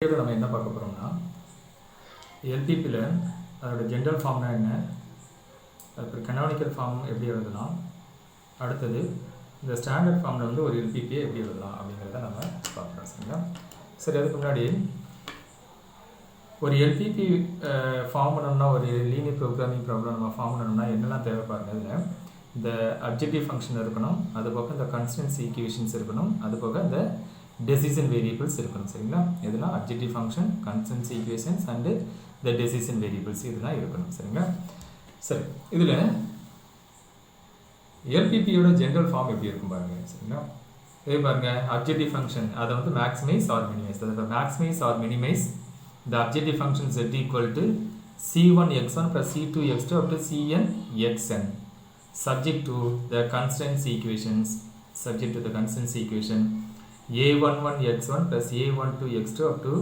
நம்ம என்ன பார்க்க போகிறோம்னா எல்பிபியில் அதோட ஜென்ரல் ஃபார்ம்னா என்ன, அப்புறம் கனானிக்கல் ஃபார்ம் எப்படி எழுதலாம், அடுத்தது இந்த ஸ்டாண்டர்ட் ஃபார்மில் வந்து ஒரு எல்பிபியை எப்படி எழுதலாம் அப்படிங்கிறத நம்ம பார்க்குறோம். சரிங்களா? சரி, அதுக்கு முன்னாடி ஒரு எல்பிபி ஃபார்ம் பண்ணணும்னா, ஒரு லீனியர் ப்ரோக்ராமிங் ப்ராப்ளம் நம்ம ஃபார்ம் பண்ணணும்னா என்னெல்லாம் தேவை பாருங்க. இதில் இந்த அப்ஜெக்டிவ் ஃபங்க்ஷன் இருக்கணும், அது போக இந்த கன்ஸ்டன்ஸ் ஈக்குவேஷன்ஸ் இருக்கணும், அது போக இந்த டெசிஷன் வேரியபிள்ஸ் இருக்கணும். சரிங்களா? இதெல்லாம் அப்ஜெக்டிவ் ஃபங்க்ஷன், கன்ஸ்டன்ஸ் ஈக்குவேஷன்ஸ் அண்டு இந்த டெசிஷன் வேரியபிள்ஸ் இதெல்லாம் இருக்கணும். சரிங்களா? சரி, இதில் எல்பிபியோட ஜென்ரல் ஃபார்ம் எப்படி இருக்கும் பாருங்க. சரிங்களா? இதே பாருங்க, அப்ஜெக்டிவ் ஃபங்க்ஷன் அதை வந்து மேக்ஸிமைஸ் ஆர் மினிமைஸ், அதாவது maximise or minimise the objective function z equal to c1x1 plus c2x2 up to cn xn subject to the constraints equations, subject to the constraints equation a11x1 plus a12x2 up to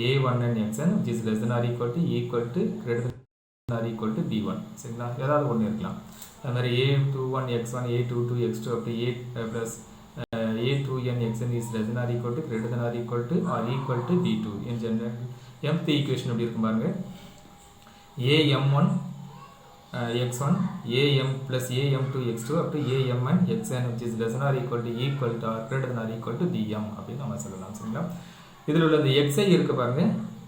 a1n xn which is less than or equal to greater than or equal to b1. சரிங்களா? ஏதாவது ஒன்று இருக்கலாம். அது மாதிரி a21x1 a22x2 up to a plus a2n xn is less than or equal to greater than or equal to b2. in general mth equation எப்படி இருக்கும் பாருங்க, am1 x1 am plus am2 x2 up to amn xn which is less than or equal to or greater than or equal to bm அப்படின்னு நம்ம சொல்லலாம். சரிங்களா? இதில் உள்ள இந்த xi இருக்கு பாருங்க,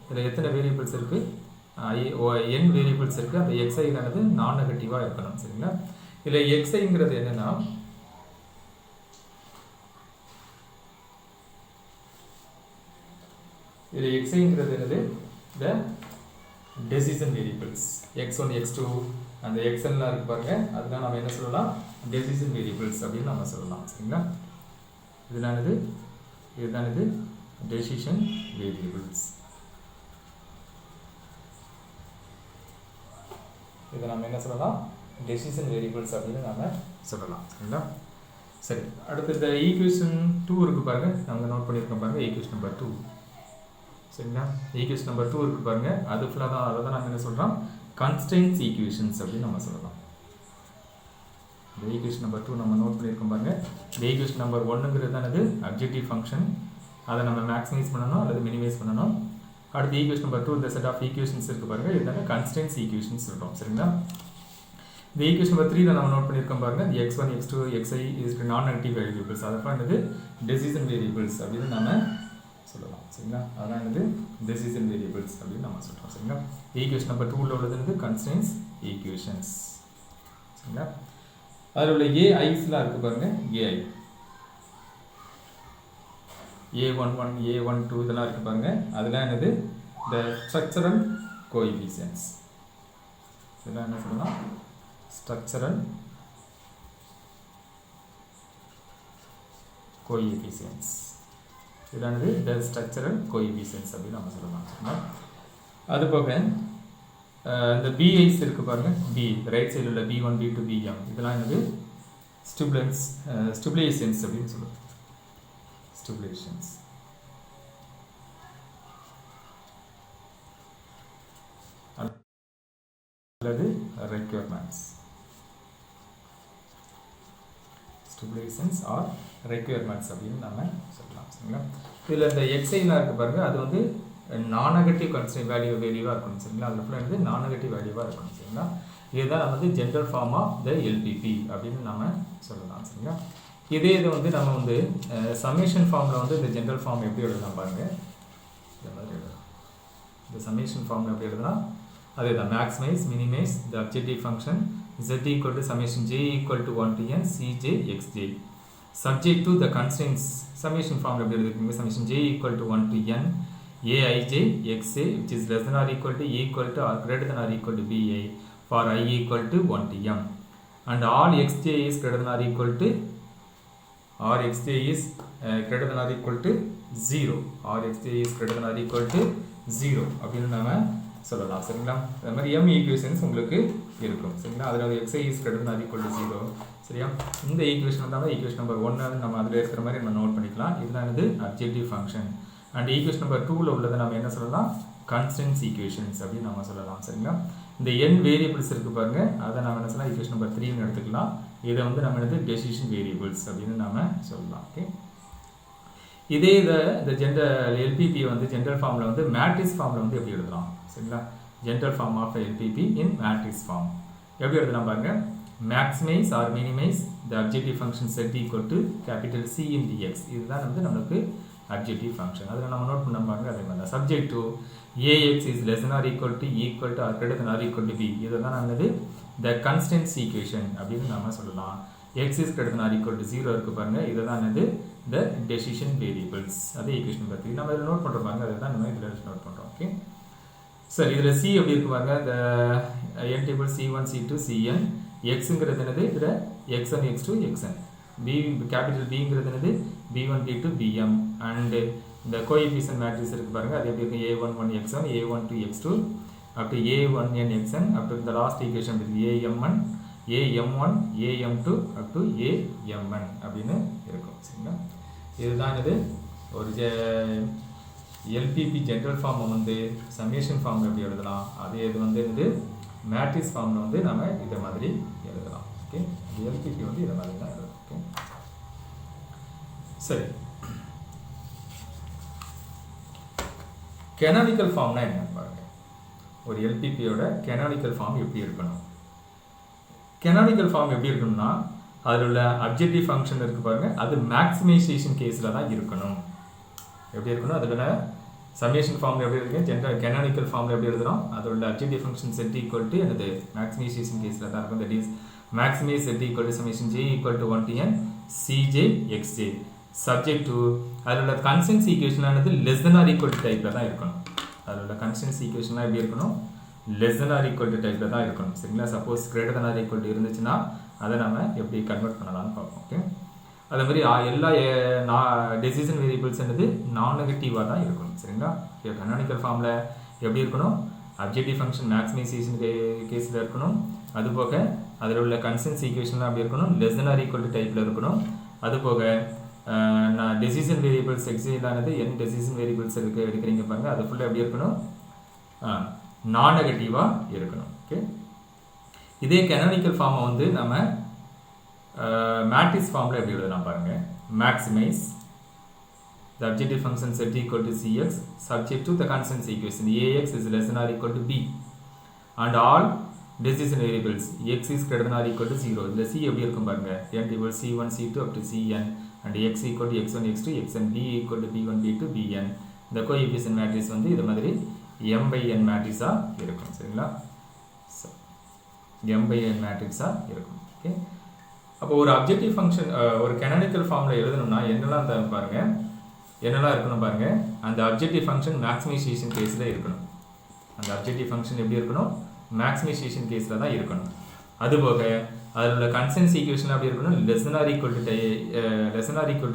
இதில் எத்தனை வேரியபிள்ஸ் இருக்கு, n வேரியபிள்ஸ் இருக்கு. அந்த xi ஆனது நான் நெகட்டிவா இருக்கணும். சரிங்களா? இதில் xiங்கிறது என்னன்னா, இது xiங்கிறது என்னது, the decision variables x1 x2 அந்த xnலாம் இருக்கு பாருங்க, அதெல்லாம் நம்ம என்ன சொல்லலாம், decision variables அப்படின்னு நம்ம சொல்லலாம். சரிங்களா? இதுதான் இது decision variables. இதை நம்ம என்ன சொல்லலாம், decision variables அப்படின்னு நம்ம சொல்லலாம். சரிங்களா? சரி, அடுத்து இந்த ஈக்குவேஷன் 2 இருக்கு பாருங்க, நாங்கள் நோட் பண்ணியிருக்கோம் பாருங்க, ஈக்குவேஷன் நம்பர் 2. சரிங்களா? ஈக்குவேஷன் நம்பர் 2 இருக்கு பாருங்க, அது ஃபுல்லாக தான், அதை தான் நம்ம என்ன சொல்கிறோம், கன்ஸ்ட்ரெயின்ட்ஸ் ஈக்குவேஷன்ஸ் அப்படின்னு நம்ம சொல்லலாம். இந்த ஈக்குவேஷன் நம்பர் 2 நம்ம நோட் பண்ணியிருக்கோம் பாருங்க. இந்த ஈக்குவேஷன் நம்பர் 1ங்கிறது தான் இது அப்ஜெக்டிவ் ஃபங்க்ஷன், அதை நம்ம மேக்ஸிமைஸ் பண்ணணும் அல்லது மினிமைஸ் பண்ணணும். அடுத்து ஈக்குவேஷன் நம்பர் 2 இந்த செட் ஆஃப் ஈக்குவேஷன்ஸ் இருக்கு பாருங்க, இதுதாங்க கன்ஸ்ட்ரெயின்ட்ஸ் ஈக்குவேஷன்ஸ் சொல்கிறோம். சரிங்களா? இந்த ஈக்குவேஷன் நம்பர் 3 நம்ம நோட் பண்ணியிருக்கோம் பாருங்க, x1 x2 xi இஸ் நான் நெகட்டிவ் வேரியபிள்ஸ், அதெல்லாம் என்னது டெசிஷன் வேரியபிள்ஸ் அப்படின்னு நம்ம சொல்லலாம். சரிங்களா? அதெல்லாம் என்னது டெசிஷன் வேரியபிள்ஸ் அப்படின்னு நம்ம சொல்கிறோம். சரிங்களா? ஈக்குவேஷன் நம்பர் 2ல உள்ளது வந்து கன்ஸ்ட்ரெயின்ட்ஸ் ஈக்குவேஷன்ஸ். சரிங்களா? அதில் உள்ள ஏஐஸ்லாம் இருக்குது பாருங்க, ஏஐ a11 a12 இதெல்லாம் இருக்குது பாருங்க, அதெல்லாம் என்னது the structural coefficients. இதெல்லாம் என்ன சொல்லலாம், structural coefficients. இதானது the structural coefficients அப்படின்னு நம்ம சொல்லலாம். அது போக இந்த பிஐஸ் இருக்கு பாருங்க, பி ரைட் சைடில் உள்ள b1 b2 bm இதெல்லாம் என்னது ஸ்டிபுலேஷன்ஸ் அப்படின்னு சொல்லுவோம். ஸ்டிபுலேஷன்ஸ் அல்லது ரெக்யர்மெண்ட்ஸ். ஸ்டிபுலேஷன்ஸ் ஆர் ரெக்யர்மெண்ட்ஸ் அப்படின்னு நம்ம சொல்லலாம். சரிங்களா? இதில் இந்த எக்ஸைலாம் இருக்குது பாருங்க, அது வந்து நான் நெகட்டிவ் கன்ஸ்டன்ட் வேல்யூவாக இருக்கணும். சரிங்களா? அதில் ஃபுல்லாக வந்து நான் நெகட்டிவ் வேல்யூவாக இருக்கணும். சரிங்களா? இதுதான் நம்ம வந்து general form of the LPP அப்படின்னு நம்ம சொல்லலாம். சரிங்களா? இதே இது வந்து நம்ம வந்து சம்மேஷன் ஃபார்மில் வந்து இந்த ஜென்ரல் ஃபார்ம் எப்படி எழுதலாம் பாருங்க, இந்த மாதிரி எழுதலாம். இந்த சம்மேஷன் ஃபார்மில் எப்படி எழுதலாம், அதே தான் maximise minimise the objective function z equal to summation j equal to 1 to n cj xj subject to the constraints. summation form எப்படி எழுதிருக்கீங்க, summation j equal to 1 to n aij xj which is less than or equal to or greater than or equal to bi for I equal to 1 to m and all xj is greater than or equal to or xj is greater than or equal to 0 or xj is greater than or equal to 0 அப்படின்னு நாம சொல்லலாம். சரிங்களா? அது மாதிரி m equations உங்களுக்கு இருக்கும். சரிங்களா? அதில் xi is greater than or equal to 0. சரியா? இந்த ஈக்குவேஷன் வந்தாலும் ஈக்குவேஷன் நம்பர் 1 நம்ம அதில் இருக்கிற மாதிரி நம்ம நோட் பண்ணிக்கலாம். இதுதான் இது objective function. And equation number 2ல உள்ளதை நம்ம என்ன சொல்லலாம், கன்ஸ்டன்ட்ஸ் ஈக்குவேஷன்ஸ் அப்படின்னு நம்ம சொல்லலாம். சரிங்களா? இந்த n வேரியபிள்ஸ் இருக்கு பாருங்க, அதை நம்ம என்ன சொல்லலாம், ஈக்குவேஷன் நம்பர் 3ன்னு எடுத்துக்கலாம். இதை வந்து நம்ம என்னது டெசிஷன் வேரியபிள்ஸ் அப்படின்னு நம்ம சொல்லலாம். ஓகே, இதே இந்த ஜென்ரல் எல்பிபி வந்து ஜென்ரல் ஃபார்மில் வந்து மேட்ரிக்ஸ் ஃபார்மில் வந்து எப்படி எழுதலாம் சரிங்களா? General form of LPP in matrix form எப்படி எழுதலாம் பாருங்க. Maximise or minimise the objective function set equal to capital C in DX. இதுதான் வந்து நம்மளுக்கு அப்ஜெக்டிவ் ஃபங்க்ஷன். அதில் நம்ம நோட் பண்ண பாருங்க. அதே மாதிரி தான் subject to AX is less or equal to or greater than or equal to B. இதை தான் நம்மளது த கன்ஸ்டன்ஸ் ஈக்குவேஷன் அப்படின்னு நம்ம சொல்லலாம். X is greater than or equal to 0 இருக்கு பாருங்க. இதை தான் என்னது த டெசிஷன் வேரியபிள்ஸ். அதே ஈக்குவேஷன் பற்றி நம்ம இதில் நோட் பண்ணுறோம் பாருங்க. அதை தான் நம்ம இதில் நோட் பண்ணுறோம். ஓகே சரி. இதில் சி எப்படி இருக்கு பாருங்க. இந்த n table C1 C2 Cn. எக்ஸுங்கிறது என்னது இதில் x1 x2 xn. B capital பிங்கிறது என்னது b1 b2 bm. அண்டு இந்த கோஎஃபிஷியன்ட் மேட்ரிக்ஸ் இருக்கு பாருங்க. அது எப்படி இருக்கு a11 x1 a12 x2 up to a1n xn up to the last equation with am1 am2 up to amn அப்படின்னு இருக்கும் சரிங்களா? இதுதான் இது ஒரு எல்பிபி ஜென்ரல் ஃபார்மை வந்து சம்மேஷன் ஃபார்ம் எப்படி எழுதலாம். அதே இது வந்து இது மேட்ரிக்ஸ் ஃபார்மில் வந்து நம்ம இதை மாதிரி எழுதலாம். ஓகே எல்பிபி வந்து இதை மாதிரி தான் எழுதலாம். ஓகே சரி. கெனானிக்கல் ஃபார்ம்னா என்னன்னு பாருங்க. ஒரு எல்பிபியோட கெனானிக்கல் ஃபார்ம் எப்படி இருக்கணும். கெனானிக்கல் ஃபார்ம் எப்படி இருக்கணும்னா அதில் உள்ள அப்ஜெக்டிவ் ஃபங்க்ஷன் இருக்கு பாருங்க. அது மேக்ஸிமைசேஷன் கேஸில் தான் இருக்கணும். எப்படி இருக்கணும் அதில் சம்மேஷன் ஃபார்மில் எப்படி இருக்கு ஜென்ரல் கெனானிக்கல் ஃபார்மில் எப்படி எழுதுறோம். அதோட objective function set equal to எனது மேக்ஸிமைசேஷன் கேஸில் தான் இருக்கும். That is maximize set equal to summation J equal to 1 to n cj xj subject to அதோட கன்ஸ்டன்ஸ் ஈக்குவேஷனானது less than or equal to டைப்பில் தான் இருக்கணும். அதோட கன்ஸ்டன்ஸ் ஈக்குவேஷன்லாம் எப்படி இருக்கணும் less than or equal to டைப்பில் தான் இருக்கணும் சரிங்களா? Suppose greater than or equal to இருந்துச்சுன்னா அதை நம்ம எப்படி கன்வெர்ட் பண்ணலாம்னு பார்ப்போம். ஓகே அதே மாதிரி எல்லா டெசிஷன் வேரியபிள்ஸ் என்னது நான் நெகட்டிவாக தான் இருக்கணும் சரிங்களா? கனானிக்கல் ஃபார்மில் எப்படி இருக்கணும் அப்ஜெக்டிவ் ஃபங்க்ஷன் மேக்ஸிமைசேஷன் கேஸில் இருக்கணும். அதுபோக அதில் உள்ள கன்ஸ்டன்ஸ் ஈக்குவேஷன்லாம் எப்படி இருக்கணும் less than or equal to டைப்பில் இருக்கணும். அதுபோக டெசிஷன் வேரியபிள்ஸ் எக்ஸிலானது n டெசிஷன் வேரியபிள்ஸ் எடுக்கிறீங்க பாருங்க. அது ஃபுல்லாக எப்படி இருக்கணும் நான் நெகட்டிவாக இருக்கணும். ஓகே இதே கனானிக்கல் ஃபார்மை வந்து நம்ம மேட்ரிக்ஸ் ஃபார்மில் எப்படி எழுதலாம் பாருங்க. Maximise the objective function set equal to cx subject to the constant equation ax is less than or equal to b and all decision variables x is greater than or equal to 0. இதில் c எப்படி இருக்கும் பாருங்க. n equal c1 c2 up to cn and x equal to x1 x2 xn b equal to b1 b2 bn. இந்த coefficient matrix வந்து இது மாதிரி m by n மேட்ரிக்ஸாக இருக்கும் சரிங்களா? m by n மேட்ரிக்ஸாக இருக்கும். ஓகே அப்போ ஒரு அப்ஜெக்டிவ் ஃபங்க்ஷன் ஒரு கனானிக்கல் ஃபார்மில் எழுதணும்னா என்னெல்லாம் பாருங்க என்னெல்லாம் இருக்கணும் பாருங்க. அந்த அப்ஜெக்டிவ் ஃபங்க்ஷன் மேக்ஸிமைசேஷன் கேஸில் இருக்கணும். அந்த அப்ஜெக்டிவ் ஃபங்க்ஷன் எப்படி இருக்கணும் மேக்ஸிமைசேஷன் கேஸில் தான் இருக்கணும். அதுபோக அதில் உள்ள கன்ஸ்டன்ஸ் ஈக்குவேஷன் எப்படி இருக்கணும் less than or equal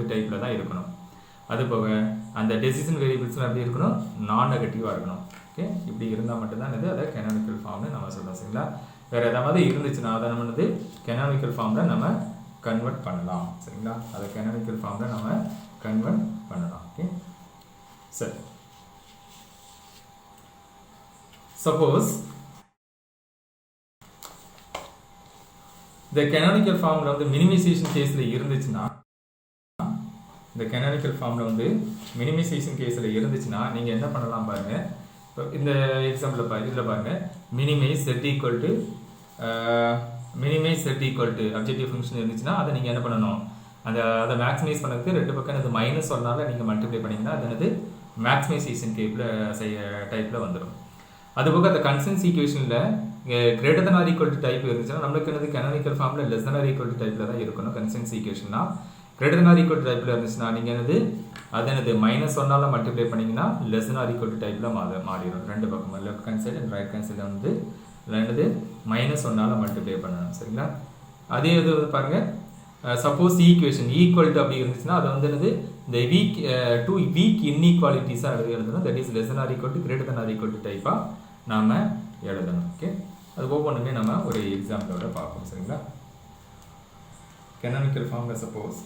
to டைப்பில் தான் இருக்கணும். அதுபோக அந்த டெசிஷன் வேரியபிள்ஸ்லாம் எப்படி இருக்கணும் நான் நெகட்டிவாக இருக்கணும். ஓகே இப்படி இருந்தால் மட்டும்தான் இது அதை கனானிக்கல் ஃபார்ம்னு நம்ம சொல்கிறோம் சரிங்களா? வேறு ஏதாவது இருந்துச்சுன்னா அதை நம்ம வந்து கனானிக்கல் ஃபார்மில் நம்ம கன்வெர்ட் பண்ணலாம் சரிங்களா? அதை கனானிக்கல் ஃபார்மில் நம்ம கன்வெர்ட் பண்ணலாம். ஓகே சரி. சப்போஸ் இந்த கனானிக்கல் ஃபார்மில் வந்து மினிமைசேஷன் கேஸில் இருந்துச்சுன்னா இந்த கனானிக்கல் ஃபார்மில் வந்து மினிமைசேஷன் கேஸில் இருந்துச்சுன்னா நீங்கள் என்ன பண்ணலாம் பாருங்கள். இப்போ இந்த எக்ஸாம்பிள் இதில் பாருங்கள் minimise zed equal to objective function இருந்துச்சுன்னா அதை நீங்கள் என்ன பண்ணணும் அதை மேக்ஸிமைஸ் பண்ணுறதுக்கு ரெண்டு பக்கம் இது மைனஸ் ஒன்னால நீங்கள் மல்டிப்ளை பண்ணிங்கன்னா அது என்னது மேக்ஸிமைசேஷன் டைப்பில் வந்துடும். அதுபோக அந்த கன்ஸ்டன்ஸ் ஈக்குவேஷனில் greater than or equal to type இருந்துச்சுன்னா நம்மளுக்கு என்னது கனானிக்கல் ஃபார்மில் less than or equal to டைப்பில் தான் இருக்கணும். கன்ஸ்டன்ஸ் ஈக்குவேஷன்னா greater than or equal to டைப்பில் இருந்துச்சுன்னா நீங்கள் என்னது அது என்னது மைனஸ் ஒன்னால மல்டிப்ளை பண்ணிங்கன்னா less than or equal to டைப்பில் மாறிடும். ரெண்டு பக்கம் left hand side and right hand side வந்து என்னது மைனஸ் ஒன்னால மல்டிப்ளை பண்ணணும் சரிங்களா? அதே இது பாருங்கள் சப்போஸ் ஈக்குவேஷன் ஈக்குவல் டு அப்படி இருந்துச்சுன்னா அது வந்து என்னது இந்த டூ வீக் இன்இக்வாலிட்டிஸாக எழுதணும். That is less than or equal to greater than or equal to டைப்பாக நாம் எழுதணும். ஓகே அது ஒவ்வொன்றுமே நம்ம ஒரு எக்ஸாம்பிளோட பார்ப்போம் சரிங்களா? canonical formula suppose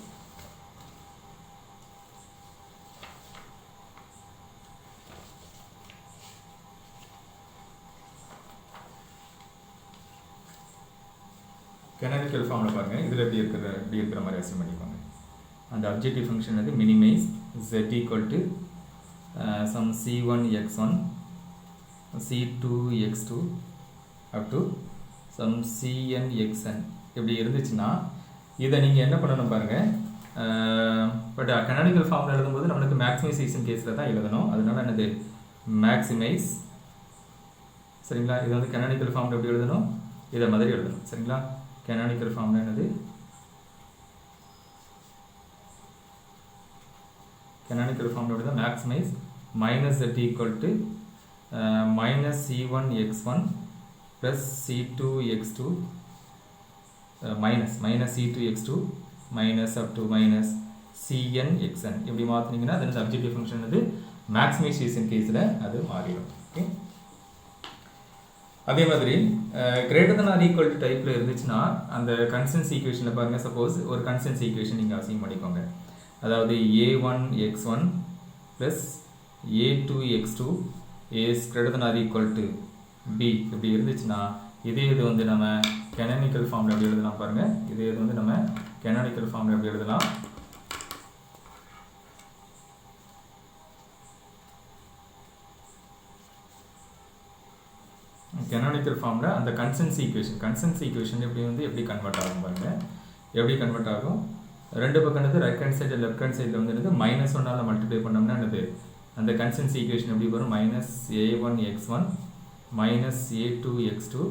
canonical formula பாருங்க இதுல எப்படி இருக்கிற மாதிரி அசைன் பண்ணிக்கோங்க. அந்த அப்ஜெக்டிவ் ஃபங்க்ஷன் வந்து minimise z equal to some c1 x1 c2 x2 up to some cn xn இப்படி இருந்துச்சுன்னா இதை நீங்கள் என்ன பண்ணணும் பாருங்கள். பட் கனானிக்கல் ஃபார்மில் எழுதும்போது நம்மளுக்கு மேக்ஸிமைசேஷன் கேஸில் தான் எழுதணும். அதனால என்னது மேக்ஸிமைஸ், சரிங்களா. இது வந்து கனானிக்கல் ஃபார்மில் எப்படி எழுதணும், இதை மாதிரி எழுதணும், சரிங்களா. கனானிக்கல் ஃபார்மில் என்னது, canonical form எப்படி தான் maximize minus z equal to minus c1 x1 plus c2 x2 minus c2 x2 minus up to minus cn xn இப்படி மாற்றினீங்கன்னா அது அப்ஜெக்டிவ் ஃபங்க்ஷன் அது மேக்ஸிமைசேஷன் கேஸில் அது மாறிடும். ஓகே, அதே மாதிரி greater than or equal to டைப்பில் இருந்துச்சுன்னா அந்த கன்சென்ஸ் ஈக்குவேஷனில் பாருங்கள். சப்போஸ் ஒரு கன்சென்ஸ் ஈக்குவேஷன் நீங்கள் அசீவ் பண்ணிக்கோங்க. அதாவது a1 x1 plus a2 x2 is greater than or equal to b இப்படி இருந்துச்சுன்னா இதே இது வந்து நம்ம canonical ஃபார்மில் எப்படி எழுதலாம் பாருங்கள். இதே இது வந்து நம்ம canonical ஃபார்மில் எப்படி எழுதலாம், canonical ஃபார்மில் அந்த கன்சென்ஸ் ஈக்குவேஷன் எப்படி கன்வெர்ட் ஆகும் பாருங்கள். எப்படி கன்வெர்ட் ஆகும், ரெண்டு பக்கம் என்னது right hand side left hand சைடில் வந்து என்னது -1 மல்டிப்ளை பண்ணோம்னா என்னது அந்த கன்சென்ஸ் ஈக்குவேஷன் எப்படி வரும், -a1 x1 -a2 x2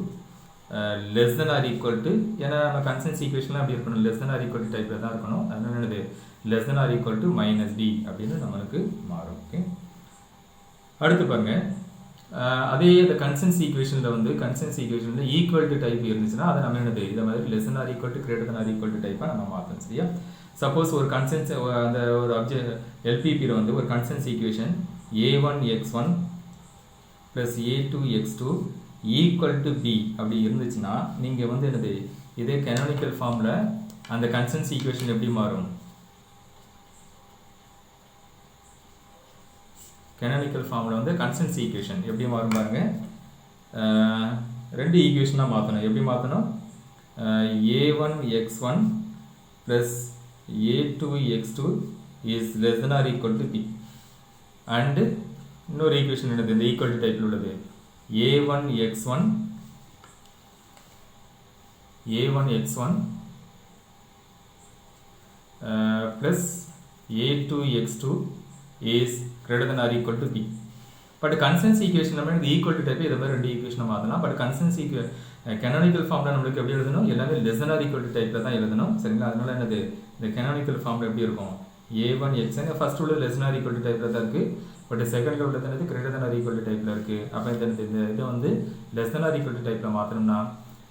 less than or equal to, ஏன்னா நம்ம கன்சென்ஸ் ஈக்குவேஷன்லாம் அப்படி இருக்கணும், less than or equal to டைப்பில் தான் இருக்கணும். அதனால என்னது less than or equal to -d அப்படின்னு நம்மளுக்கு மாறும். ஓகே, அடுத்து பாருங்க. அதே இந்த கன்சென்ஸ் ஈக்குவேஷனில் ஈக்குவல் டு டைப் இருந்துச்சுன்னா அதை நம்ம என்னது இதை மாதிரி less than or equal to greater than or equal to டைப்பாக நம்ம மாற்றணும். சரியா, சப்போஸ் ஒரு கன்சென்ஸ் அந்த ஒரு எல்பிபியில் வந்து ஒரு constraints equation a1 x1 plus a2 x2 equal to b அப்படி இருந்துச்சுன்னா நீங்கள் வந்து என்னது இதே canonical ஃபார்மில் அந்த கன்சென்ஸ் ஈக்குவேஷன் எப்படி மாறும், canonical ஃபார்மில் வந்து கன்சென்ஸ் ஈக்குவேஷன் எப்படி மாறும் பாருங்க. ரெண்டு ஈக்குவேஷனாக மாற்றணும். எப்படி மாற்றணும், a1 x1 plus a2 x2 is less than or equal to b and இன்னொரு ஈக்குவேஷன் என்னது இந்த ஈக்குவல் டு டைப்பில் உள்ளது a1 x1 plus a2 x2 is greater than or equal to b. But constraints equation நம்ம இந்த equal to type இதை மாதிரி ரெண்டு ஈக்குவேஷனை மாற்றலாம். பட் கன்சென்ஸ் canonical ஃபார்மில் நம்மளுக்கு எப்படி எழுதணும், எல்லாமே less than or equal to டைப்பில் தான் எழுதணும். சரிங்களா, அதனால என்னது இந்த canonical ஃபார்மில் எப்படி இருக்கும், a1 x1 ஃபர்ஸ்ட் உள்ள less than or equal to டைப்பில் தான் இருக்குது. பட் செகண்டில் உள்ளது என்னது greater than or equal to டைப்பில் இருக்குது. அப்போ இந்த இதை வந்து less than or equal to டைப்பில் மாற்றணும்னா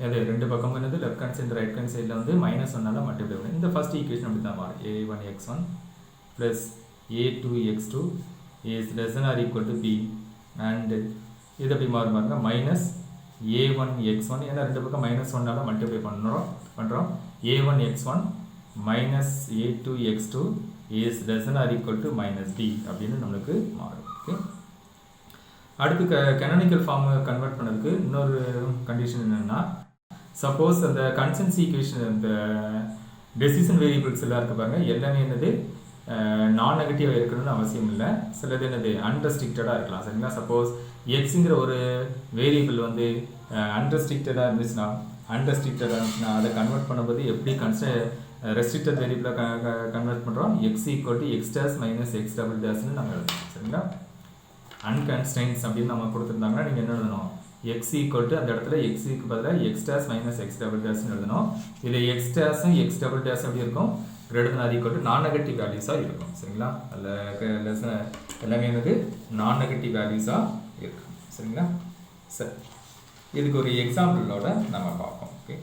அது ரெண்டு பக்கமும் என்னது left hand side right hand சைடில் வந்து -1 மல்டிப்ளை பண்ணணும். இந்த ஃபர்ஸ்ட் ஈக்குவேஷன் அப்படி தான் மாறும், a1 x1 plus a2 x2 is less than or equal to b and இது எப்படி மாறும் பாருங்க -a1 x1 ஏன்னா ரெண்டு பக்கம் -1 மல்டிப்ளை பண்ணுறோம் a1 x1 minus a2 x2 is less than or equal to -d அப்படின்னு நம்மளுக்கு மாறும். ஓகே, அடுத்து canonical ஃபார்ம் கன்வெர்ட் பண்ணதுக்கு இன்னொரு கண்டிஷன் என்னன்னா, சப்போஸ் அந்த கன்சென்ஸ் ஈக்குவேஷன் இந்த டெசிஷன் வேரியபிள்ஸ் எல்லாம் இருக்கு பாருங்க, எல்லாமே என்னது நான் நெகட்டிவாக இருக்கணும்னு அவசியம் இல்லை. சிலது என்னது அன்ரெஸ்ட்ரிக்டடாக இருக்கலாம். சரிங்களா, சப்போஸ் எக்ஸுங்கிற ஒரு வேரியபிள் வந்து அன்ரெஸ்ட்ரிக்டடாக இருந்துச்சுன்னா அதை கன்வெர்ட் பண்ணும்போது எப்படி ரெஸ்ட்ரிக்டட் வேரியபிளாக கன்வெர்ட் பண்ணுறோம், x equal to x dash minus x double டேஸ்ன்னு நம்ம எழுதணும். சரிங்களா, அன்கன்ஸ்டைன்ஸ் அப்படின்னு நம்ம கொடுத்துருந்தாங்கன்னா நீங்கள் என்ன எழுதணும், எக்ஸ் ஈக்குவல் டு அந்த இடத்துல எக்ஸுக்கு பதிலாக x dash minus x double டேஸ்ன்னு எழுதணும். இதில் எக்ஸ் டேஸும் எக்ஸ் டபுள் டேஸ் எப்படி இருக்கும், greater than or equal to non negative வேல்யூஸாக இருக்கும். சரிங்களா, அதில் எல்லாமே எனக்கு நான் நெகட்டிவ் வேல்யூஸாக இருக்கும். சரிங்களா, சரி, இதுக்கு ஒரு எக்ஸாம்பிளோட நம்ம பார்ப்போம். ஓகே,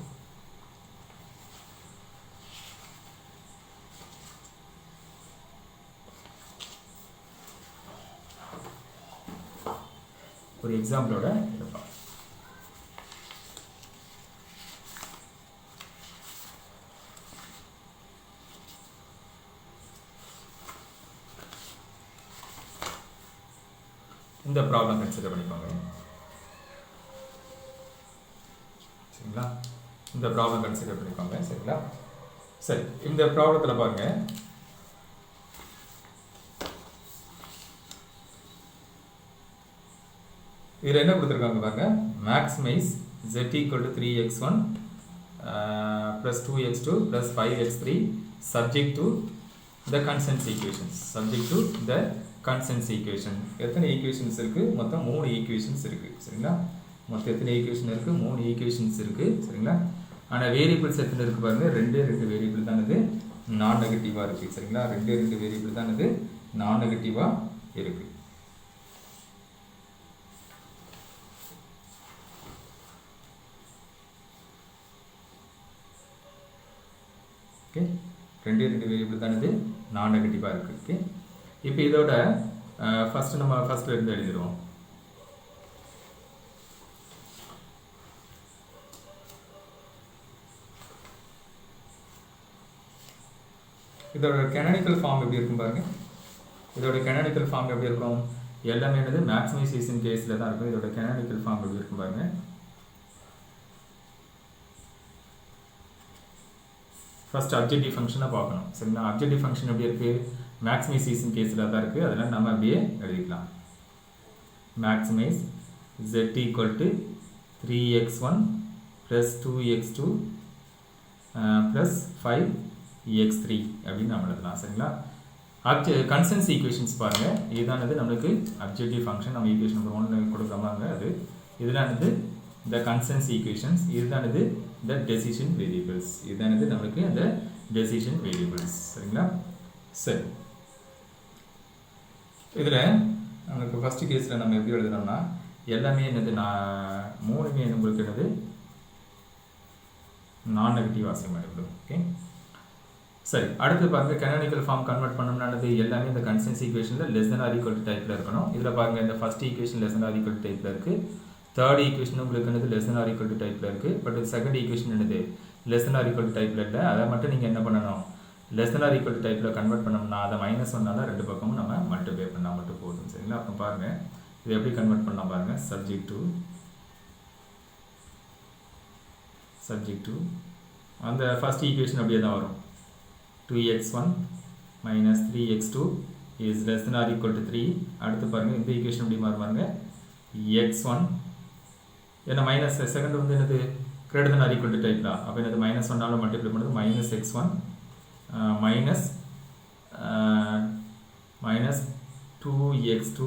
ஒரு எக்ஸாம்பிளோட இருப்போம். இந்த ப்ராப்ளம் கன்சிடர் பண்ணிக்கோங்க. சரிங்களா, இந்த ப்ராப்ளம் கன்சிடர் பண்ணிக்கோங்க. சரிங்களா, சரி, இந்த ப்ராப்ளத்தில் பாருங்க, இதில் என்ன கொடுத்துருக்காங்க பாருங்க, maximise z equal to 3x1 plus 2x2 plus 5x3 subject to the consensus equations. Subject to the consensus equation. எத்தனை ஈக்குவேஷன்ஸ் இருக்குது? மொத்தம் 3 ஈக்குவேஷன்ஸ் இருக்குது. சரிங்களா? மொத்தம் எத்தனை ஈக்குவேஷன் இருக்குது? 3 ஈக்குவேஷன்ஸ் இருக்குது. சரிங்களா? ஆனால் வேரியபிள்ஸ் எத்தனை இருக்குது பாருங்க, 2 வேரியபிள் தான் இது நான் நெகட்டிவாக இருக்குது. சரிங்களா? 2 வேரியபிள் தான் இது நான் நெகட்டிவாக இருக்குது. ஓகே, 2 வேரியபிள் தான் இது நான் நெகட்டிவாக இருக்குது. ஓகே, இப்போ இதோட ஃபஸ்ட்டு நம்ம ஃபஸ்ட்டில் இருந்து எழுதிடுவோம். இதோட கெனானிக்கல் ஃபார்ம் எப்படி இருக்கும் பாருங்க. இதோட கெனானிக்கல் ஃபார்ம் எப்படி இருக்கும்? எல்லாமே என்னது மேக்ஸிமைசேஷன் கேஸில் தான் இருக்கும். இதோட கெனானிக்கல் ஃபார்ம் எப்படி இருக்கும் பாருங்க. ஃபர்ஸ்ட் அப்ஜெக்டிவ் ஃபங்க்ஷனை பார்க்கணும். சரிங்களா? அப்ஜெக்டிவ் ஃபங்க்ஷன் எப்படி இருக்குது? மேக்ஸிமைசேஷன் கேஸில் தான் இருக்குது. அதனால் நம்ம அப்படியே எழுதிக்கலாம். Maximise z equal to 3x1 plus 2x2 plus 5x3 அப்படின்னு நம்ம எழுதலாம். சரிங்களா? கன்சென்ஸ் ஈக்குவேஷன்ஸ் பாருங்கள். இதுதானது நம்மளுக்கு அப்ஜெக்டிவ் ஃபங்க்ஷன். நம்ம ஈக்குவேஷன் நம்பர் 1 கொடுக்குறாங்க. அது இதுதானது the consensus equations. இதுதானது the decision variables. இதுதானது நமக்கு அந்த decision variables. சரிங்களா? சரி, இதில் நமக்கு ஃபஸ்ட்டு கேஸில் நம்ம எப்படி எழுதுறோம்னா, எல்லாமே என்னது மூணுமே உங்களுக்கு என்னது நான் நெகட்டிவ் அசைன்மெண்ட் எழுதும். ஓகே, சரி, அடுத்து பாருங்க, கெனானிக்கல் ஃபார்ம் கன்வெர்ட் பண்ணோம்னானது எல்லாமே இந்த கன்சென்ஸ் ஈக்குவேஷனில் less than or equal to டைப்பில் இருக்கணும். இதில் பாருங்கள், இந்த first equation less than or equal to டைப்பில் இருக்குது. தேர்ட் ஈக்குவேஷன் உங்களுக்கு என்னது less than or equal to டைப்பில் இருக்குது. பட் செகண்ட் ஈக்குவேஷன் என்னது less than or equal to டைப்பில் இல்லை. அதை மட்டும் நீங்கள் என்ன பண்ணணும், less than or equal to டைப்பில் கன்வெர்ட் பண்ணோம்னா அதை -1 ரெண்டு பக்கமும் நம்ம மல்டிப்ளை பண்ணால் மட்டும் போதும். சரிங்களா? அப்போ பாருங்கள், இது எப்படி கன்வெர்ட் பண்ணலாம் பாருங்கள். சப்ஜெக்ட் டு அந்த ஃபர்ஸ்ட் ஈக்குவேஷன் அப்படியே தான் வரும். 2x1 minus 3x2 is less than or equal to 3. அடுத்து பாருங்கள், இந்த ஈக்குவேஷன் எப்படி மாறும் பாருங்கள். x1 ஏன்னா மைனஸ் செகண்ட் வந்து என்னது greater than or equal to type தான். அப்போ என்னது -1 மல்டிப்ளை பண்ணுறது -x1 minus 2x2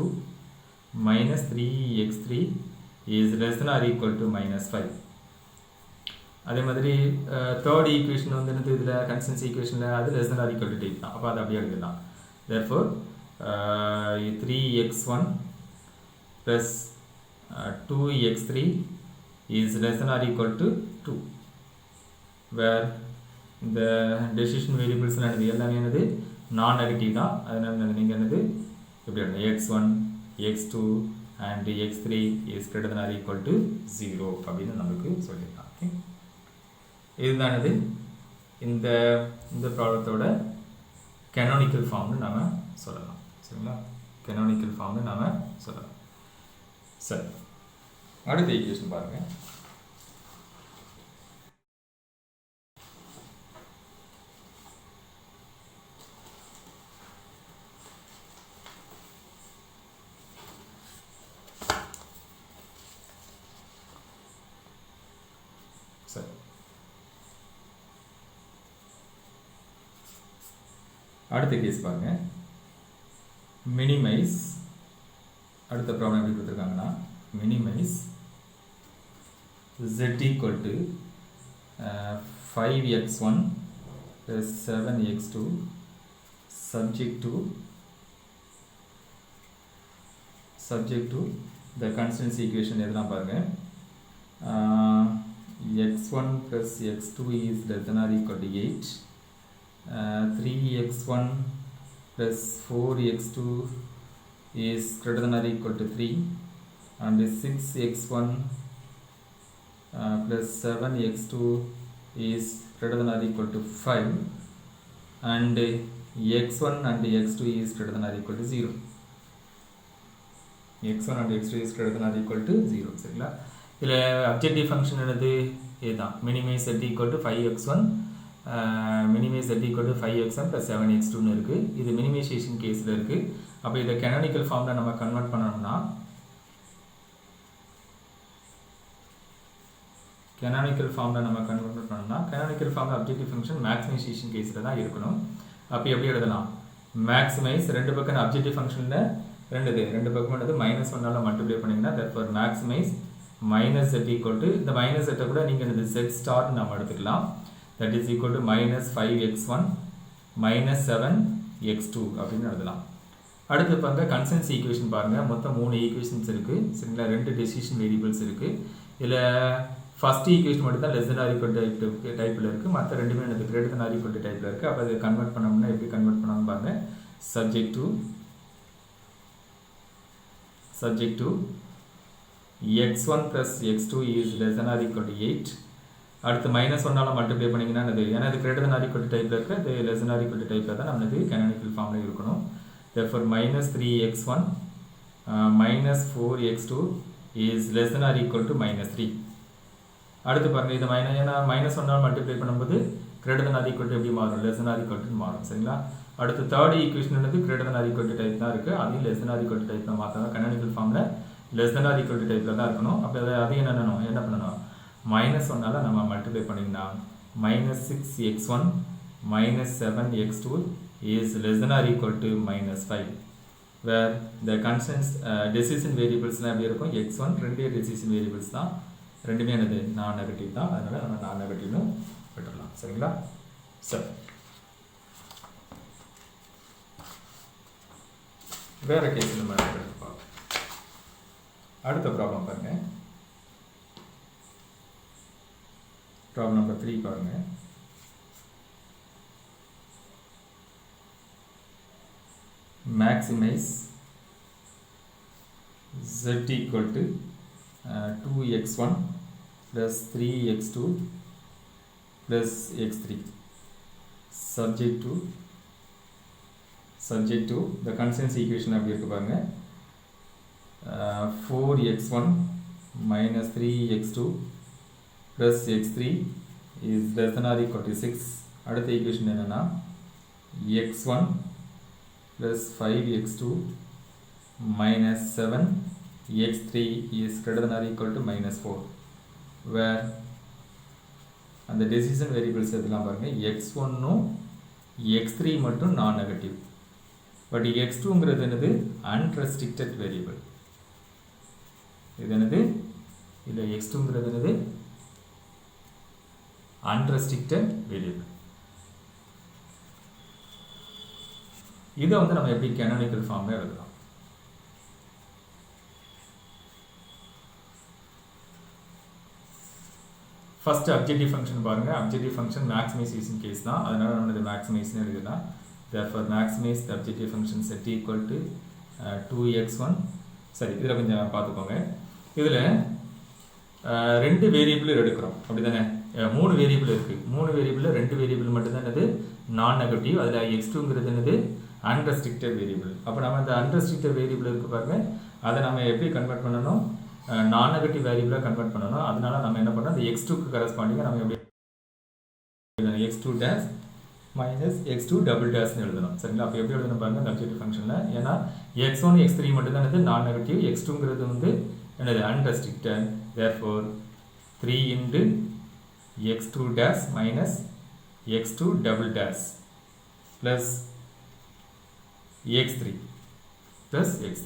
minus 3x3 is less than or equal to -5. அதே மாதிரி தேர்ட் ஈக்குவேஷன் வந்து என்னது இதில் கன்சென்ஸ் ஈக்குவேஷனில் அது less than or equal to type தான். அப்போ அதை அப்படியே எழுதலாம். Therefore 3x1 plus 2x3 is less than or equal to 2, where the decision variables எல்லாமே என்னது நான் நெகட்டிவ் தான். அதனால நீங்கள் என்னது எப்படி x1 x2 and x3 is greater than or equal to 0 அப்படின்னு நமக்கு சொல்லிடலாம். ஓகே, இதுதானது இந்த ப்ராப்ளத்தோட கெனானிக்கல் ஃபார்ம்னு நாம் சொல்லலாம். சரிங்களா? கெனானிக்கல் ஃபார்ம்னு நாம் சொல்லலாம். சரி, அடுத்த ஈக்குவேஷன் பாருங்க. சரி, அடுத்த கேஸ் பாருங்க. மினிமைஸ், அடுத்த ப்ராப்ளம் எப்படி கொடுத்துருக்காங்கன்னா, minimise z equal to 5x1 plus 7x2 subject to the constants equation எதெல்லாம் பாருங்க. x1 plus x2 is less than or equal to 8. 3x1 plus 4x2 is greater than or equal to 3, and 6x1 plus 7x2 is greater than or equal to 5, and x1 and x2 is greater than or equal to 0. x1 and x2 is greater than or equal to 0. சரிங்களா? இதில் objective function என்னது இதுதான். Minimise z equal to 5x1 minimise z equal to 5x1 plus 7x2ன்னு இருக்குது. இது minimisation கேஸில் இருக்குது. அப்போ இதை கெனானிக்கல் ஃபார்மில் நம்ம கன்வெர்ட் பண்ணணும்னா canonical ஃபார்மில் நம்ம கன்வெர்ட் பண்ணோம்னா canonical ஃபார்மில் அப்ஜெக்டிவ் ஃபங்க்ஷன் மேக்ஸிமைசேஷன் கேஸில் தான் இருக்கணும். அப்போ எப்படி எழுதலாம்? மேக்ஸிமைஸ் ரெண்டு பக்கம் அப்ஜெக்டிவ் ஃபங்க்ஷனில் ரெண்டு பக்கம் வந்து -1 மல்டிப்ளை பண்ணிங்கன்னா therefore maximize minus z equal to இந்த மைனஸ் z கூட நீங்கள் இந்த z star நம்ம எடுத்துக்கலாம். that is equal to -5x1 -7x2 அப்படின்னு எழுதலாம். அடுத்து பாருங்க கன்சென்ஸ் ஈக்குவேஷன் பாருங்க. மொத்தம் 3 ஈக்குவேஷன்ஸ் இருக்கு. சரிங்களா? 2 டெசிஷன் வேரியபிள்ஸ் இருக்கு. இதில் ஃபர்ஸ்ட் ஈக்குவேஷன் மட்டும் தான் லெஸ் தென் ஆர் ஈக்குவல் டைப்பில் இருக்குது. மற்ற ரெண்டுமே எனக்கு கிரேட்டர் தென் ஆர் ஈக்குவல் டைப்பில் இருக்குது. அப்போ அதை கன்வெர்ட் பண்ணோம்னா எப்படி கன்வெர்ட் பண்ணாமல் பாருங்க. Subject to x1 plus x2 is less than or equal to 8. அடுத்து -1 மல்டிப்ளை பண்ணிங்கன்னா அது ஏன்னா இது கிரேட்டர் தென் ஆர் ஈக்குவல் டைப்பில் இருக்குது. அது லெஸ் தென் ஆர் ஈக்குவல் டைப்பில் தான் நம்மளுக்கு கேனானிக்கல் ஃபார்மில் இருக்கணும். therefore -3x1 -4x2 is less than or equal to -3. அடுத்து பாருங்க இது ஏன்னா -1 மல்டிப்ளை பண்ணும்போது greater than or equal to எப்படி மாறும்? Less than or equal to மாறும். சரிங்களா? அடுத்து தேர்ட் ஈக்குவேஷன் வந்து greater than or equal to type தான் இருக்குது. அதையும் less than or equal to டைப்பில் மாற்றணும். கேனானிக்கல் ஃபார்மில் less than or equal to டைப்பில் தான் இருக்கணும். அப்போ அதையும் என்ன பண்ணணும்? -1 நம்ம மல்டிப்ளை பண்ணிங்கன்னா -6x1 -7x2 is less than or equal to -5, where the constants decision variables எப்படி இருக்கும்? x1 ரெண்டே decision variables தான், ரெண்டுமே என்னது நான் நெகட்டிவ் தான். அதனால நம்ம நான் நெகட்டிவ்னு விட்டுறலாம். சரிங்களா? சரி, வேற கேஸ் நம்ம எடுத்து பார்ப்போம். அடுத்த ப்ராப்ளம் பாருங்க. ப்ராப்ளம் நம்பர் 3 பாருங்க. maximize z equal to 2x1 plus 3x2 plus x3 subject to the constants equation அப்படி இருக்கு பாருங்க. 4x1 minus 3x2 plus x3 is less than or equal to 6. அடுத்த ஈக்குவேஷன் என்னன்னா x1 plus 5x2 minus 7x3 is greater than or equal to -4, where அந்த decision variables எதெல்லாம் பாருங்க. x1 x3 மட்டும் நான் நெகட்டிவ், பட் x2ங்கிறது என்னது? unrestricted variable. இது என்னது? இல்லை x2ங்கிறது என்னது? unrestricted variable. இதை வந்து நம்ம எப்படி கேனானிக்கல் ஃபார்மில் எழுதலாம்? ஃபர்ஸ்ட் அப்ஜெக்டிவ் ஃபங்க்ஷன் பாருங்க. அப்ஜெக்டிவ் ஃபங்க்ஷன் மேக்ஸிமைசேஷன் கேஸ் தான், அதனால நம்ம இது மேக்ஸிமைஸ்னு எழுதலாம். therefore maximize the objective function set equal to 2x1. சரி, இதில் கொஞ்சம் பார்த்துக்கோங்க. இதில் 2 வேரியபிள் எடுக்கிறோம், அப்படி தானே? 3 வேரியபிள் இருக்குது. 3 வேரியபிளில் 2 வேரியபிள் மட்டும்தான் என்னது? நான் நெகட்டிவ். அதில் x2ங்கிறது என்னது? unrestricted variable. அப்போ நம்ம இந்த unrestricted வேரியபிள் இருக்குது பாருங்க, அதை நம்ம எப்படி கன்வெர்ட் பண்ணணும்? நான் நெகட்டிவ் வேரியபிளாக கன்வெர்ட் பண்ணணும். அதனால நம்ம என்ன பண்ணோம்? அந்த x2க்கு கரஸ்பாண்டிங்காக நம்ம எப்படி x2 dash minus x2 double டேஷ்னு எழுதணும். சரிங்களா? அப்போ எப்படி எழுதணும் பாருங்க இந்த அப்ஜெக்டிவ் ஃபங்க்ஷனில். ஏன்னா x1 x3 மட்டும் தான் என்னது? நான் நெகட்டிவ். x2ங்கிறது வந்து என்னது? unrestricted. therefore 3 into x2 dash minus x2 double dash plus x3 plus x3.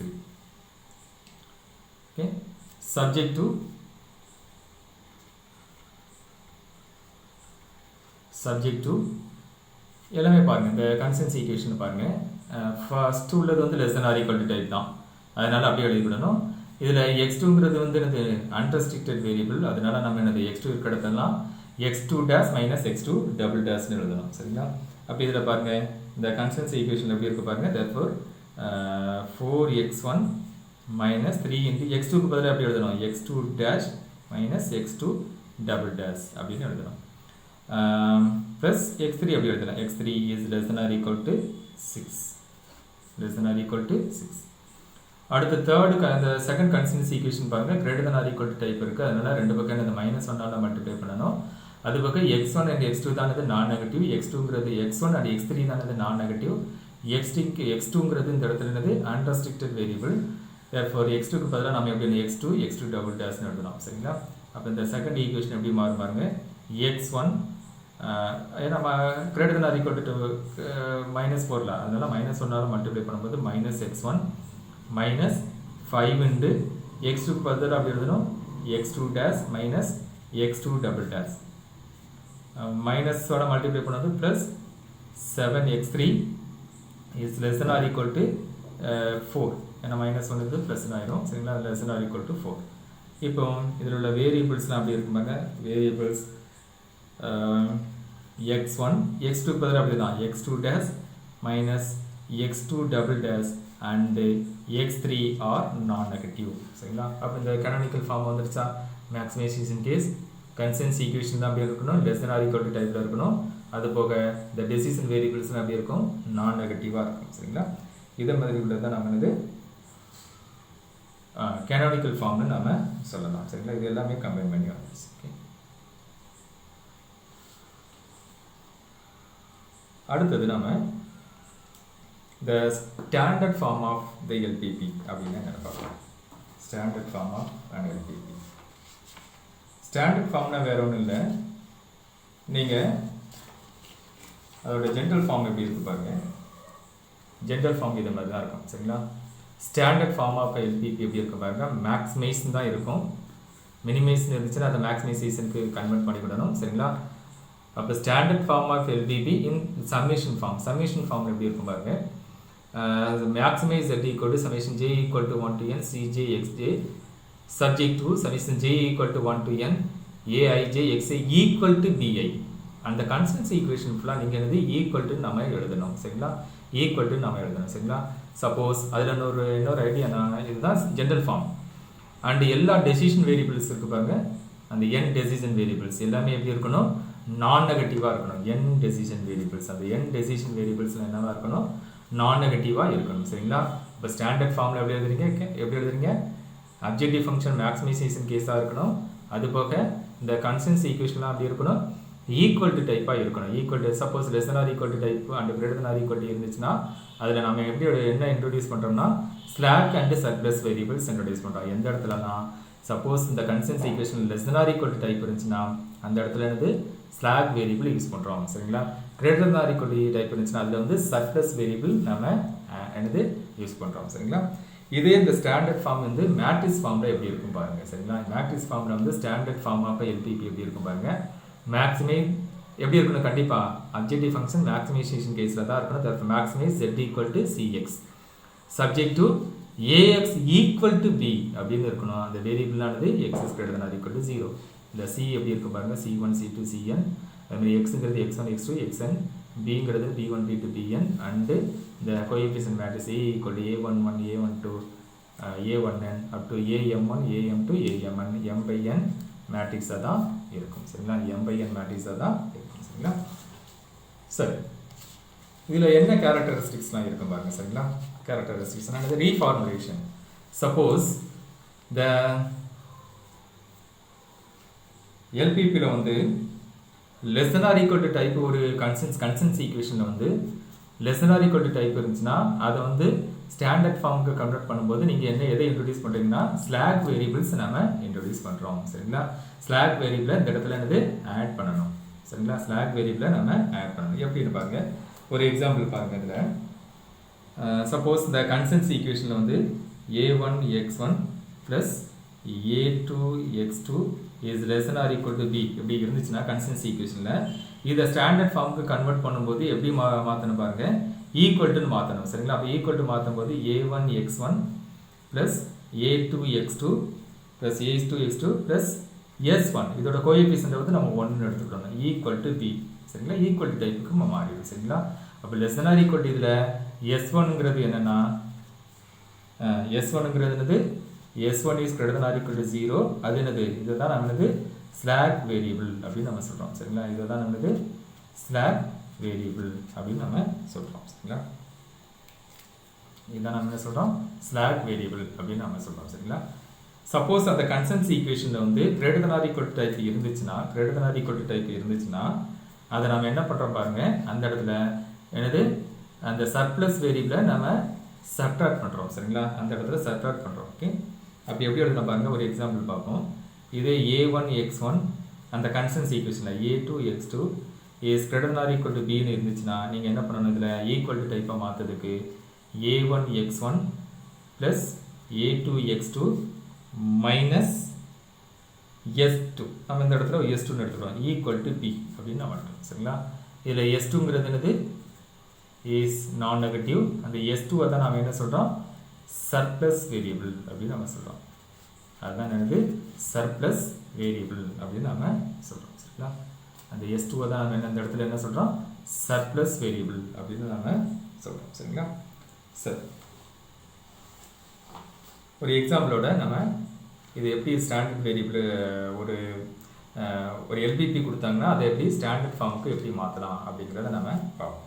Okay, subject to எல்லாமே பாருங்க. இந்த கன்சென்ஸ் ஈக்குவேஷன் பாருங்க. ஃபர்ஸ்ட் உள்ளது வந்து less than or equal to type தான், அதனால அப்படியே எழுதிவிடணும். இதில் x2ங்கிறது வந்து என்னது? Unrestricted variable. அதனால நம்ம என்னது? x2 இருக்க இடத்துலாம் x2 dash minus x2 double டேஷ்னு எழுதணும். சரிங்களா? அப்போ இதில் பாருங்க இந்த கன்சென்ஸ் ஈக்குவேஷன் எப்படி இருக்கு பாருங்க. therefore 4x1 minus 3 into x2க்கு பதிலாக எப்படி எழுதணும்? x2 dash minus x2 double dash அப்படின்னு எழுதணும். plus x3 எப்படி எழுதலாம்? x3 is less than or equal to 6. less than or equal to 6. அடுத்த தேர்டு அந்த செகண்ட் கன்சென்ஸ் ஈக்குவேஷன் பாருங்க. greater than or equal to type இருக்குது, அதனால ரெண்டு பக்கம் இந்த -1 மல்டிப்ளை பண்ணணும். அது பக்கம் x1 and x2 தான் இது நான் நெகட்டிவ். x2ங்கிறது x1 and x3 தான் இது நான் நெகட்டிவ். x2ங்கிறது இந்த இடத்துல என்னது? Unrestricted variable. therefore x2க்கு பதிலாக நம்ம எப்படி x2 டபுள் டேஷ்னு எழுதணும். சரிங்களா? அப்போ இந்த செகண்ட் ஈக்குவேஷன் எப்படி மாறும் பாருங்க, x1 நம்ம greater than or equal to -4ல, அதனால -1ஆல் மல்டிப்ளை பண்ணும்போது -x1 minus 5 into x2 பதிலாக அப்படி எழுதணும், x2 dash minus x2 double dash மைனஸோட மல்டிப்ளை பண்ணும்போது plus 7x3 is less than or equal to 4. ஏன்னா -1 இருக்குது ப்ளஸ் ஆயிரும் சரிங்களா, less than or equal to 4. இப்போ இதில் உள்ள வேரியபிள்ஸ்லாம் அப்படி இருக்கும் பாருங்க, வேரியபிள்ஸ் x1 x2 பதிலாக அப்படி தான் x2 dash minus x2 double dash and x3 are non-negative சரிங்களா. அப்போ இந்த canonical form வந்துருச்சா, maximization case consensus equation தான் அப்படி இருக்கணும், less than or equal to டைப்பில் இருக்கணும், அது போக இந்த decision variables அப்படி இருக்கும், non-negative இருக்கும் சரிங்களா. இதை மாதிரி உள்ளதான் நம்ம இது canonical formனு நாம சொல்லலாம் சரிங்களா. இது எல்லாமே கம்பைன் பண்ணி வந்துச்சு. அடுத்தது நாம the standard form of the LPP அப்படின்னா என்ன பார்க்கலாம். standard form of an LPP. standard formனா வேற ஒன்றும் இல்லை, நீங்கள் அதோட ஜென்ரல் ஃபார்ம் எப்படி இருக்கு பாருங்க, ஜென்ரல் ஃபார்ம் இது மாதிரி தான் இருக்கும் சரிங்களா. ஸ்டாண்டர்ட் ஃபார்ம் ஆஃப் எல்பிபி எப்படி இருக்கும் பாருங்க, மேக்ஸிமைஸ் தான் இருக்கும், மினிமைஸ் இருந்துச்சுன்னா அதை மேக்ஸிமைசேஷனுக்கு கன்வெர்ட் பண்ணிவிடணும் சரிங்களா. அப்போ standard form of LPP in summation form, summation form எப்படி இருக்கும் பாருங்க, maximize z equal to summation j equal to 1 to n cj xj subject to summation j equal to 1 to n aij xi equal to bi. அந்த constituency equation ஃபுல்லாக நீங்கள் என்னது equal to நம்ம எழுதணும் சரிங்களா, ஈக்குவல் டு நம்ம எழுதணும் சரிங்களா. சப்போஸ் அதில் இன்னொரு ஐடியானா இதுதான் ஜென்ரல் ஃபார்ம், அண்ட் எல்லா டெசிஷன் வேரியபிள்ஸ் இருக்குது பாருங்க, அந்த n டெசிஷன் வேரியபிள்ஸ் எல்லாமே எப்படி இருக்கணும், நான் நெகட்டிவாக இருக்கணும். n டெசிஷன் வேரியபிள்ஸ், அந்த n டெசிஷன் வேரியபிள்ஸில் என்னவாக இருக்கணும், நான் நெகட்டிவாக இருக்கணும் சரிங்களா. இப்போ ஸ்டாண்டர்ட் ஃபார்மில் எப்படி எழுதுறீங்க, அப்ஜெக்டிவ் ஃபங்க்ஷன் மேக்ஸிமைசேஷன் கேஸாக இருக்கணும், அது போக இந்த கன்ஸ்டன்சி ஈக்குவேஷன்லாம் அப்படி இருக்கணும், ஈக்குவல் டு டைப்பாக இருக்கணும். Equal to suppose less than or equal to type and greater than or equal to இருந்துச்சுன்னா அதில் நம்ம எப்படி என்ன இன்ட்ரோடியூஸ் பண்ணுறோம்னா slack and surplus variables introduce பண்ணுறோம். எந்த இடத்துலனா சப்போஸ் இந்த constituency equation less than or equal to type இருந்துச்சுன்னா அந்த இடத்துல என்னது ஸ்லாக் வேரியபிள் யூஸ் பண்ணுறோம் சரிங்களா. greater than or equal to type இருந்துச்சுன்னா அதில் வந்து சர்ப்ளஸ் வேரியபிள் நம்ம என்னது யூஸ் பண்ணுறோம் சரிங்களா. இதே இந்த ஸ்டாண்டர்ட் ஃபார்ம் வந்து மேட்ரிக்ஸ் ஃபார்மில் எப்படி இருக்கும் பாருங்க சரிங்களா. மேட்ரிக்ஸ் ஃபார்மில் வந்து ஸ்டாண்டர்ட் ஃபார்ம் ஆஃப் எல்பிபி எப்படி இருக்கும் பாருங்க, மேக்ஸிமைஸ் எப்படி இருக்கணும், கண்டிப்பாக அப்ஜெக்டிவ் ஃபங்க்ஷன் மேக்ஸிமைசேஷன் கேஸில் தான் இருக்கணும். That maximise z equal to cx subject to ax equal to b அப்படின்னு இருக்கணும். அந்த வேரியபிளானது x is greater than or equal to 0. இந்த c எப்படி இருக்கும் பாருங்க, c1 c2 cn, அதுமாதிரி xங்கிறது x1 x2 xn, bங்கிறது b1 b2 bn, அண்டு இந்த coefficient matrix a equal to a11 a12 a1n up to am1 am2 amn m by n மேட்ரிக்ஸாக தான் இருக்கும் சரிங்களா. m by n மேட்ரிக்ஸாக தான் இருக்கும் சரிங்களா. சரி, இதில் என்ன கேரக்டரிஸ்டிக்ஸ்லாம் இருக்கும் பாருங்க சரிங்களா. கேரக்டரிஸ்டிக்ஸ் ரீஃபார்முலேஷன். சப்போஸ் த எல்பிபியில் வந்து less than or equal to type ஒரு கன்சன்ஸ் ஈக்குவேஷனில் வந்து less than or equal to type இருந்துச்சுன்னா அதை வந்து ஸ்டாண்டர்ட் ஃபார்முக்கு கன்வெர்ட் பண்ணும்போது நீங்கள் எதை இன்ட்ரோடியூஸ் பண்ணுறீங்கன்னா ஸ்லாக் வேரியபிள்ஸ் நம்ம இன்ட்ரோடியூஸ் பண்ணுறோம் சரிங்களா. ஸ்லாக் வேரியபிளை இந்த இடத்துல என்னது ஆட் பண்ணணும் சரிங்களா. ஸ்லாக் வேரியபிளை நம்ம ஆட் பண்ணணும். எப்படின்னு பாருங்கள், ஒரு எக்ஸாம்பிள் பாருங்கள். இதில் சப்போஸ் இந்த கன்சன்ஸ் ஈக்குவேஷனில் வந்து a1 x1 plus a2 x2 is less than or equal to b எப்படி இருந்துச்சுன்னா கன்சன்ஸ் ஈக்குவேஷனில் இதை ஸ்டாண்டர்ட் ஃபார்முக்கு கன்வெர்ட் பண்ணும்போது எப்படி மாற்றணும் பாருங்க, ஈக்குவல் டுன்னு மாற்றணும் சரிங்களா. அப்போ ஈக்குவல் டு மாற்றும் போது a1 x1 plus a2 x2 plus a2 x2 plus s1 இதோட கோஎஃபிஷியன்ட் வந்து நம்ம 1 எடுத்துக்கணும், ஈக்குவல் டு b சரிங்களா. ஈக்குவல் டு டைப்புக்கு நம்ம மாறிடும் சரிங்களா. அப்போ less than or equal to இதில் s1ங்கிறது என்னென்னா s1ங்கிறது என்னது, s1 is greater than or equal to 0, அது என்னது, இதை தான் நம்ம என்னது ஸ்லாக் வேரியபிள் அப்படின்னு நம்ம சொல்கிறோம் சரிங்களா. இதை தான் நம்மளுக்கு ஸ்லாக் வேரியபிள் அப்படின்னு நம்ம சொல்கிறோம் சரிங்களா. இதுதான் நம்ம என்ன சொல்கிறோம், ஸ்லாக் வேரியபிள் அப்படின்னு நம்ம சொல்கிறோம் சரிங்களா. சப்போஸ் அந்த கன்சன்ஸ் ஈக்குவேஷனில் வந்து greater than or equal to type இருந்துச்சுன்னா அதை நம்ம என்ன பண்ணுறோம் பாருங்கள், அந்த இடத்துல என்னது அந்த சர்ப்ளஸ் வேரியபிளை நம்ம சப்ட்ராக்ட் பண்ணுறோம் சரிங்களா. அந்த இடத்துல சப்ட்ராக்ட் பண்ணுறோம். ஓகே, அப்படி எப்படி எழுதணும் பாருங்கள், ஒரு எக்ஸாம்பிள் பார்ப்போம். இதே a1 x1 அந்த கன்ஸ்டன்ட் ஈக்குவேஷனில் a2 x2 is greater than or equal to b ன்னு இருந்துச்சுன்னா நீங்கள் என்ன பண்ணணும், இதில் ஈக்குவல் டு டைப்பாக மாற்றதுக்கு a1 x1 plus a2 x2 minus s2, நம்ம இந்த இடத்துல s2ன்னு எடுத்துக்கிறோம், ஈக்குவல் டு b அப்படின்னு நம்ம எடுத்துக்கிறோம். சரிங்களா? இதில் s2ங்கிறது என்னது, இஸ் நான் நெகட்டிவ். அந்த s2 தான் நாம் என்ன சொல்கிறோம், சர்ப்ளஸ் வேரியபிள் அப்படின்னு நம்ம சொல்கிறோம். அதுதான் என்னது, சர்ப்ளஸ் வேரியபிள் அப்படின்னு நம்ம சொல்கிறோம். சரிங்களா? அந்த s2 தான் நம்ம என்ன இந்த இடத்துல என்ன சொல்கிறோம், சர்ப்ளஸ் வேரியபிள் அப்படின்னு நம்ம சொல்கிறோம். சரிங்களா? சரி, ஒரு எக்ஸாம்பிளோட நம்ம இது எப்படி ஸ்டாண்டர்ட் வேரியபிள் ஒரு எல்பிபி கொடுத்தாங்கன்னா அதை எப்படி ஸ்டாண்டர்ட் ஃபார்முக்கு எப்படி மாற்றலாம் அப்படிங்கிறத நம்ம பார்ப்போம்.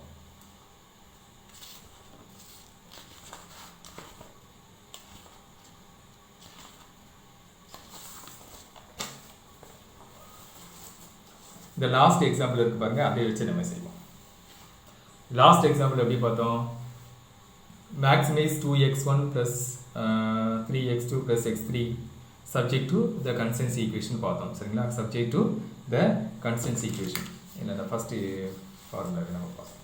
இந்த லாஸ்ட் எக்ஸாம்பிள் இருக்கு பாருங்க, அதை வச்சு நம்ம செய்வோம். லாஸ்ட் எக்ஸாம்பிள் எப்படி பார்த்தோம், maximize 2x1 plus 3x2 plus x3 subject to the constants equation பார்த்தோம். சரிங்களா? subject to the constants equation. இந்த ஃபர்ஸ்ட் ஃபார்முலா நம்ம பார்த்தோம்,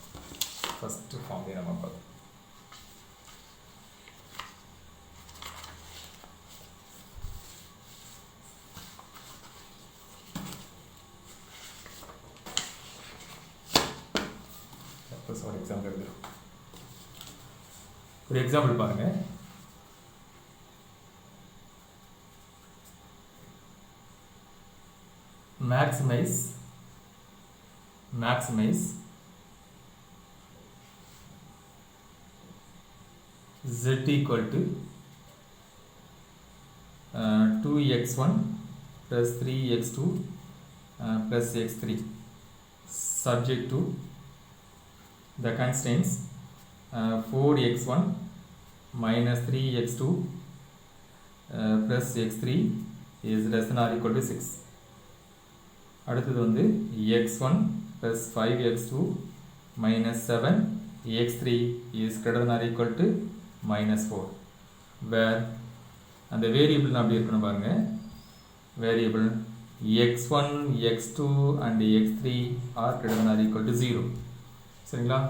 ஃபர்ஸ்ட் ஃபார்முலா நம்ம பார்த்தோம். ஒரு எக்ஸாம்பிள் எழுதுறோம். ஒரு எக்ஸாம்பிள் பாருங்க, maximize z equal to 2x1 plus 3x2 plus x3 subject to the constraints 4x1 minus 3x2 plus x3 is less than or equal to 6. அடுத்தது வந்து x1 plus 5x2 minus 7x3 is greater than or equal to minus 4, where அந்த variable அப்படி இருக்கணும் பாருங்க, variable x1 x2 and x3 are greater than or equal to 0. சரிங்களா?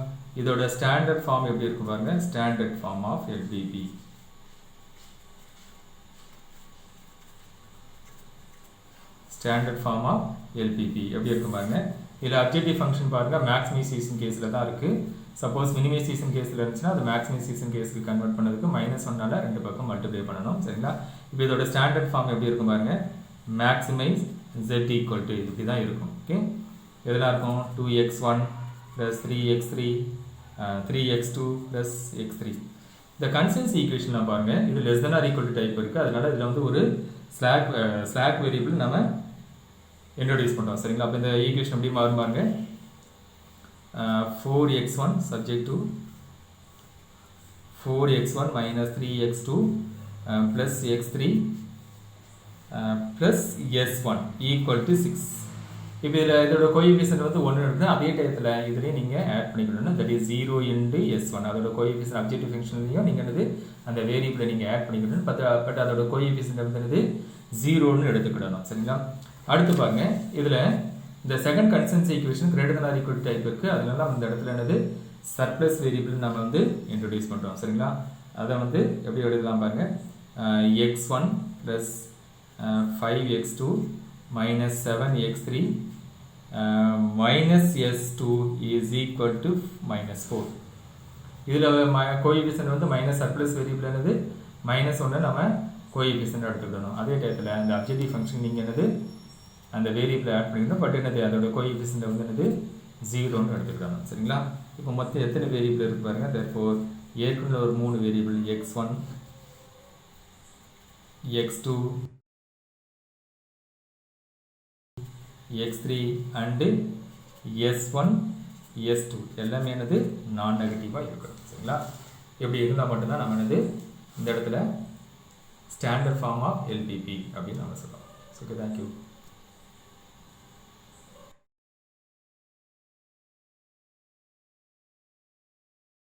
இதோட standard form எப்படி இருக்கும் பாருங்க, standard form of LPP. Standard form of LPP எப்படி இருக்கும் பாருங்க. இதில் அப்ஜெக்டிவ் ஃபங்க்ஷன் பாருங்க, மேக்ஸிமைசேஷன் கேஸில் தான் இருக்கு. சப்போஸ் மினிமைசேஷன் கேஸில் இருந்துச்சுன்னா அது மேக்ஸிமைசேஷன் கேஸுக்கு கன்வெர்ட் பண்ணதுக்கு -1 ரெண்டு பக்கம் மல்டிப்ளை பண்ணணும். சரிங்களா? இப்போ இதோட ஸ்டாண்டர்ட் ஃபார்ம் எப்படி இருக்கும் பாருங்க, மேக்ஸிமைஸ் z ஈக்குவல் டு இப்படி தான் இருக்கும். ஓகே, எதெல்லாம் இருக்கும், 2x1 plus 3x3 3x2 plus x3. இந்த கன்ஸ்டன்ட் ஈக்குவேஷன் பாருங்க, இது less than or equal to type இருக்கு. அதனால இதுல வந்து ஒரு ஸ்லாக் வேரியபிள் நம்ம இன்ட்ரோடியூஸ் பண்றோம். சரிங்களா? அப்ப இந்த ஈக்குவேஷன் எப்படி மாறும் பாருங்க, 4x1 subject to 4x1 minus 3x2 plus x3 plus s1 equal to 6. இப்போ இதில் இதோட கோஎஃபிஷியன்ட் வந்து 1 இருக்குது. அதே டயத்தில் இதுலேயும் நீங்கள் ஆட் பண்ணிக்கணும், தட் இஸ் 0 into s1. அதோட கோஎஃபிஷியன்ட் அப்ஜெக்டிவ் ஃபங்க்ஷன்லையும் நீங்கள் என்னது அந்த வேரியபிளை நீங்கள் ஆட் பண்ணிக்கணும். பட் அதோட கோஎஃபிஷியன்ட் வந்து 0ன்னு எடுத்துக்கிடணும். சரிங்களா? அடுத்து பாருங்க, இதில் இந்த second constant equation greater than or equal to type இருக்குது. அதனால அந்த இடத்துல என்னது சர்ப்ளஸ் வேரியபிள் நம்ம வந்து இன்ட்ரோடியூஸ் பண்ணுறோம். சரிங்களா? அதை வந்து எப்படி எழுதலாம் பாருங்க, x1 plus 5x2 minus 7x3 minus s2 is equal to minus 4. இதில் கோஎஃபிஷியன்ட் வந்து மைனஸ் சர்ப்ளஸ் வேரியபிள் என்னது -1 நம்ம கோஎஃபிஷியன்ட் எடுத்துக்கணும். அதே டயத்தில் அந்த அப்ஜெக்டிவ் ஃபங்க்ஷன் நீங்கள் என்னது அந்த வேரியபிளை ஆட் பண்ணிக்கணும். பட் என்னது அதோட கோஎஃபிஷியன்ட் வந்து என்னது 0ன்னு எடுத்துக்கணும். சரிங்களா? இப்போ மொத்தம் எத்தனை வேரியபிள் இருக்கு பாருங்க. therefore ஏற்கனவே ஒரு 3 variable x1 x2 x3 and s1 s2 எல்லாமே என்னது நான் நெகட்டிவாக இருக்கணும். சரிங்களா? எப்படி இருந்தால் மட்டும்தான் நம்ம என்னது இந்த இடத்துல ஸ்டாண்டர்ட் ஃபார்ம் ஆஃப் எல்பிபி அப்படின்னு நம்ம சொல்லலாம். Okay, thank you.